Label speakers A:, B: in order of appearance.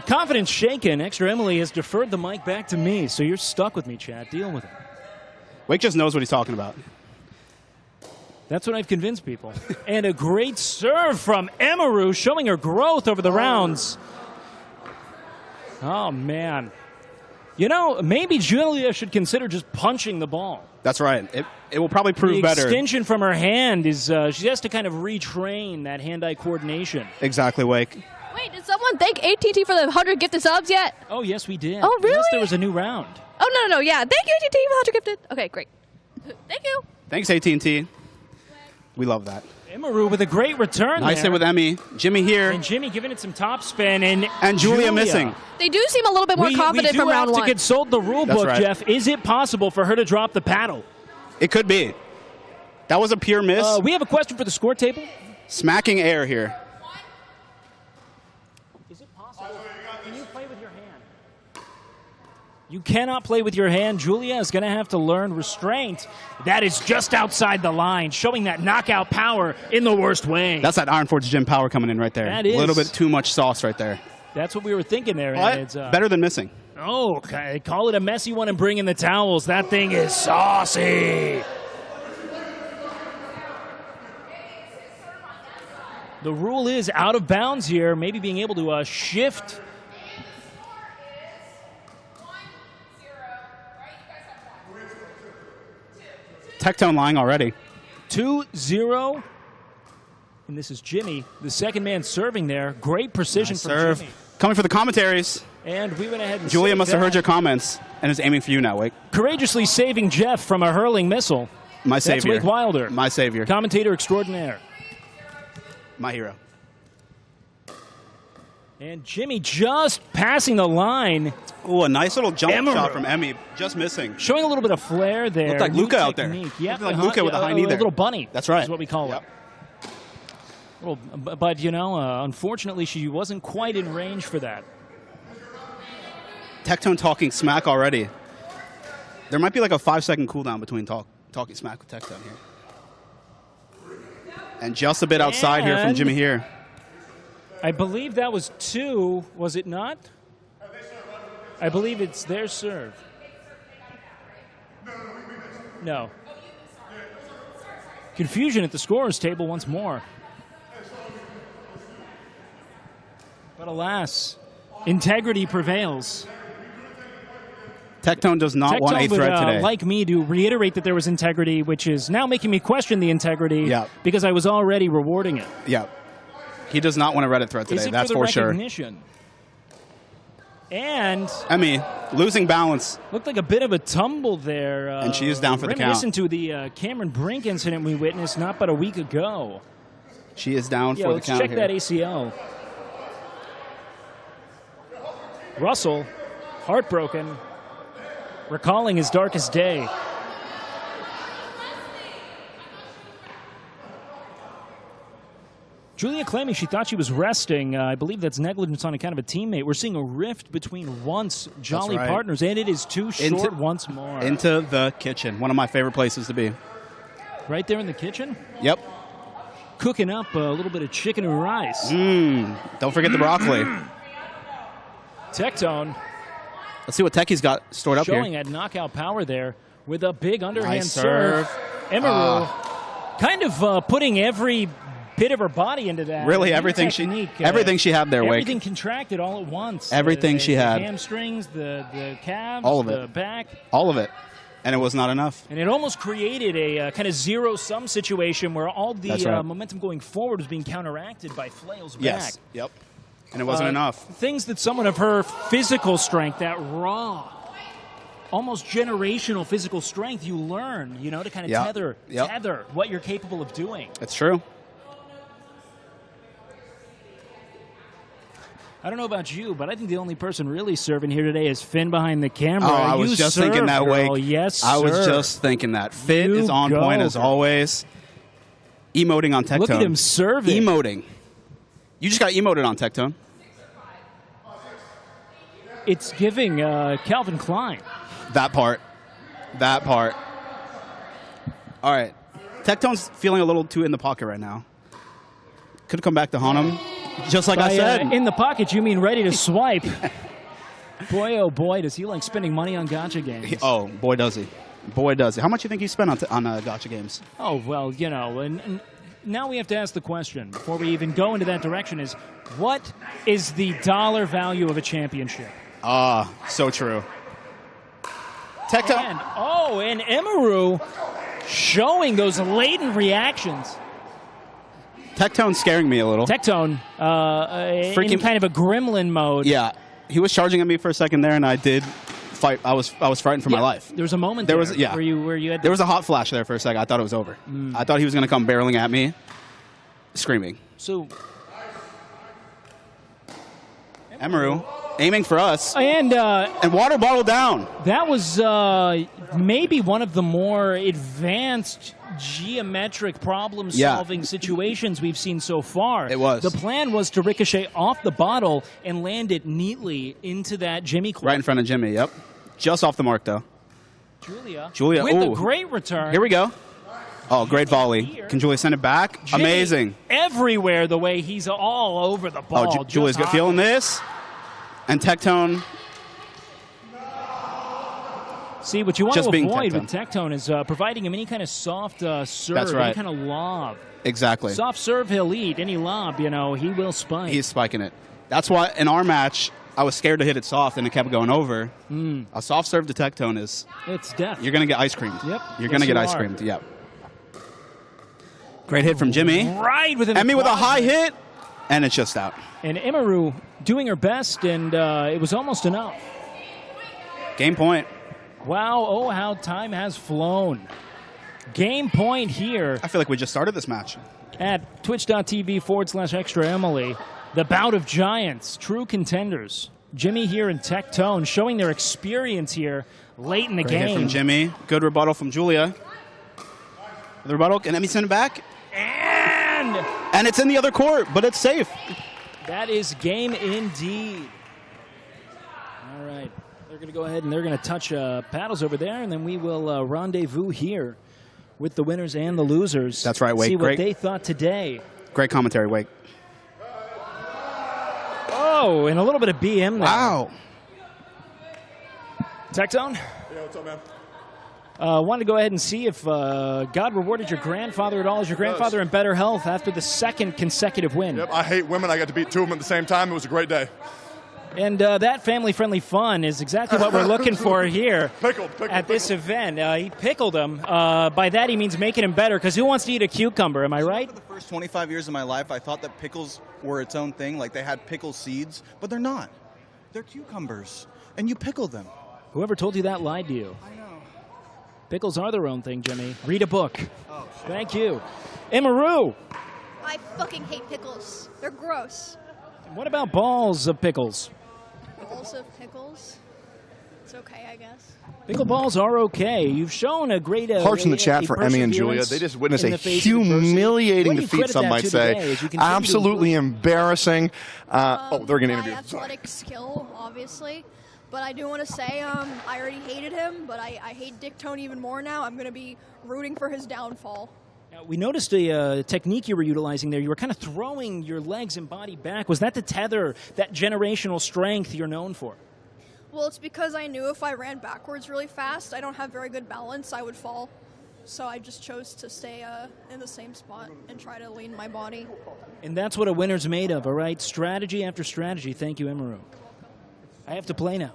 A: confidence shaken, Extra Emily has deferred the mic back to me, so you're stuck with me, chat. Deal with it.
B: Wake just knows what he's talking about.
A: That's what I've convinced people. And a great serve from Emiru, showing her growth over the rounds. Oh, man. You know, maybe Julia should consider just punching the ball.
B: That's right. It will probably prove better.
A: The extension from her hand is, she has to kind of retrain that hand-eye coordination.
B: Exactly, Wake.
C: Wait, did someone thank AT&T for the 100 gifted subs yet?
A: Oh, yes, we did.
C: Oh, really?
A: Unless there was a new round.
C: Oh, no, yeah. Thank you, AT&T, for 100 gifted. Okay, great. Thank you.
B: Thanks, AT&T. We love that.
A: Emiru with a great return
B: Nice hit with Emmy. Jimmy here.
A: And Jimmy giving it some top spin. And
B: Julia missing.
C: They do seem a little bit more confident from round one.
A: We do have to consult the rule book,
B: right.
A: Jeff. Is it possible for her to drop the paddle?
B: It could be. That was a pure miss.
A: We have a question for the score table.
B: Smacking air here.
A: Is it possible? Can you play with your hand? You cannot play with your hand. Julia is going to have to learn restraint. That is just outside the line, showing that knockout power in the worst way.
B: That's that Iron Forge Gym power coming in right there.
A: That is.
B: A little bit too much sauce right there.
A: That's what we were thinking there.
B: But
A: it's,
B: better than missing.
A: Oh, okay. Call it a messy one and bring in the towels. That thing is saucy. The rule is out of bounds here, maybe being able to shift.
B: Tectone lying already.
A: 2-0. And this is Jimmy, the second man serving there. Great precision from
B: serve.
A: Jimmy.
B: Coming for the commentaries.
A: And we went ahead and
B: Julia must have
A: that.
B: heard your comments and is aiming for you now, Wake.
A: Courageously saving Jeff from a hurling missile.
B: My savior.
A: That's Wake Wilder.
B: My savior.
A: Commentator extraordinaire.
B: My hero.
A: And Jimmy just passing the line.
B: Oh, a nice little jump
A: Emiru.
B: shot from Emmy. Just missing.
A: Showing a little bit of flair there.
B: Looked like Luca out there.
A: Yeah,
B: Looked like Luca with a high knee there.
A: A little bunny.
B: That's right.
A: Is what we call it. Well, but, you know, unfortunately, she wasn't quite in range for that.
B: Tectone talking smack already. There might be like a 5-second cooldown between talking smack with Tectone here. And just a bit outside here from Jimmy here.
A: I believe that was 2, was it not? I believe it's their serve. No. Confusion at the scorer's table once more. But alas, integrity prevails.
B: Tectone does not want a threat today.
A: Like me, to reiterate that there was integrity, which is now making me question the integrity because I was already rewarding it.
B: Yeah. He does not want a Reddit threat today, that's for sure. And
A: Emmy,
B: losing balance.
A: Looked like a bit of a tumble there.
B: And she is down for the count.
A: Reminiscent to the Cameron Brink incident we witnessed not but a week ago.
B: She is down for the count
A: check that ACL. Russell, heartbroken, recalling his darkest day. Julia claiming she thought she was resting. I believe that's negligence on account of a teammate. We're seeing a rift between once jolly partners, and it is too short once more.
B: Into the kitchen, one of my favorite places to be.
A: Right there in the kitchen?
B: Yep.
A: Cooking up a little bit of chicken and rice.
B: Don't forget the broccoli.
A: Tectone.
B: Let's see what Techie's got stored up here.
A: Showing that knockout power there with a big underhand
B: Nice
A: serve. Emiru kind of putting every bit of her body into that.
B: Really, everything she had there, Wake.
A: Everything contracted all at once.
B: Everything she had.
A: The hamstrings, the calves,
B: all of it.
A: the back.
B: All of it. And it was not enough.
A: And it almost created a kind of zero-sum situation where all the momentum going forward was being counteracted by Flail's back.
B: Yep. And it wasn't enough.
A: Things that someone of her physical strength, that raw, almost generational physical strength, you learn, you know, to kind of tether what you're capable of doing.
B: It's true.
A: I don't know about you, but I think the only person really serving here today is Finn behind the camera.
B: Oh, I was just thinking that, Wake.
A: Yes, sir.
B: I was just thinking that. Fit is on point as always. Emoting on Tectone.
A: Look at him serving.
B: Emoting. You just got emoted on Tectone.
A: It's giving Calvin Klein.
B: That part. That part. All right. Tectone's feeling a little too in the pocket right now. Could come back to haunt him. Just like I said.
A: In the pocket, you mean ready to swipe. Boy, oh boy, does he like spending money on gacha games.
B: Oh, boy, does he. Boy, does he. How much do you think he spent on gacha games?
A: Oh, well, you know, and now we have to ask the question, before we even go into that direction, is what is the dollar value of a championship?
B: So true. Tectone.
A: And Emiru showing those latent reactions.
B: Tectone's scaring me a little.
A: Tectone, in kind of a gremlin mode.
B: Yeah, he was charging at me for a second there, and I did fight. I was frightened for my life.
A: There was a moment
B: there
A: where you had
B: there was a hot flash there for a second. I thought it was over. I thought he was going to come barreling at me, screaming.
A: So
B: Emiru aiming for us,
A: and
B: water bottle down.
A: That was maybe one of the more advanced geometric problem-solving situations we've seen so far.
B: It was.
A: The plan was to ricochet off the bottle and land it neatly into that Jimmy clip.
B: Right in front of Jimmy, yep. Just off the mark, though.
A: Julia with a great return.
B: Here we go. Oh, great volley. Can Julia send it back?
A: Jimmy
B: Amazing.
A: Everywhere the way he's all over the ball.
B: Oh, Julia's feeling this. And Tectone.
A: See, what you want to avoid
B: Tectone.
A: with Tectone is providing him any kind of soft serve,
B: That's right.
A: any kind of lob.
B: Exactly.
A: Soft serve he'll eat. Any lob, he will spike.
B: He's spiking it. That's why in our match, I was scared to hit it soft, and it kept going over. A soft serve to Tectone is...
A: It's death.
B: You're going to get ice creamed.
A: Yep.
B: You're going to get ice creamed. Yep. Great hit from Jimmy.
A: Right with him.
B: Emmy with a high hit, and it's just out.
A: And Emiru doing her best, and it was almost enough.
B: Game point.
A: Wow, oh, how time has flown. Game point here.
B: I feel like we just started this match.
A: At twitch.tv/extraemily, the bout of giants, true contenders. Jimmy here and Tectone showing their experience here late in the game.
B: Hit from Jimmy. Good rebuttal from Julia. The rebuttal. Can Emmy send it back? And it's in the other court, but it's safe.
A: That is game indeed. All right. They're going to go ahead and they're going to touch paddles over there, and then we will rendezvous here with the winners and the losers.
B: That's right, Wake.
A: See what they thought today.
B: Great commentary, Wake.
A: Oh, and a little bit of BM there.
B: Wow.
A: Tectone?
D: Yeah, what's up, man?
A: Wanted to go ahead and see if God rewarded your grandfather at all. Is your grandfather in better health after the second consecutive win?
D: Yep, I hate women. I got to beat two of them at the same time. It was a great day.
A: And that family-friendly fun is exactly what we're looking for here at this event. He pickled him. By that, he means making him better, because who wants to eat a cucumber? Am I right?
E: For the first 25 years of my life, I thought that pickles were its own thing, like they had pickle seeds, but they're not. They're cucumbers, and you pickle them.
A: Whoever told you that lied to you.
E: I know.
A: Pickles are their own thing, Jimmy. Read a book. Oh, thank you. Emiru.
C: I fucking hate pickles. They're gross.
A: What about balls of pickles?
C: Balls of pickles? It's okay, I guess.
A: Pickleballs are okay. You've shown a great...
F: Hearts in the chat for Emmy and Julia. They just witnessed a humiliating defeat, some might say. Absolutely embarrassing. They're going to interview.
C: My athletic skill, obviously. But I do want to say I already hated him, but I hate Tectone even more now. I'm going to be rooting for his downfall.
A: Now, we noticed a technique you were utilizing there. You were kind of throwing your legs and body back. Was that the tether, that generational strength you're known for?
C: Well, it's because I knew if I ran backwards really fast, I don't have very good balance, I would fall. So I just chose to stay in the same spot and try to lean my body.
A: And that's what a winner's made of, all right? Strategy after strategy. Thank you, Emiru. I have to play now.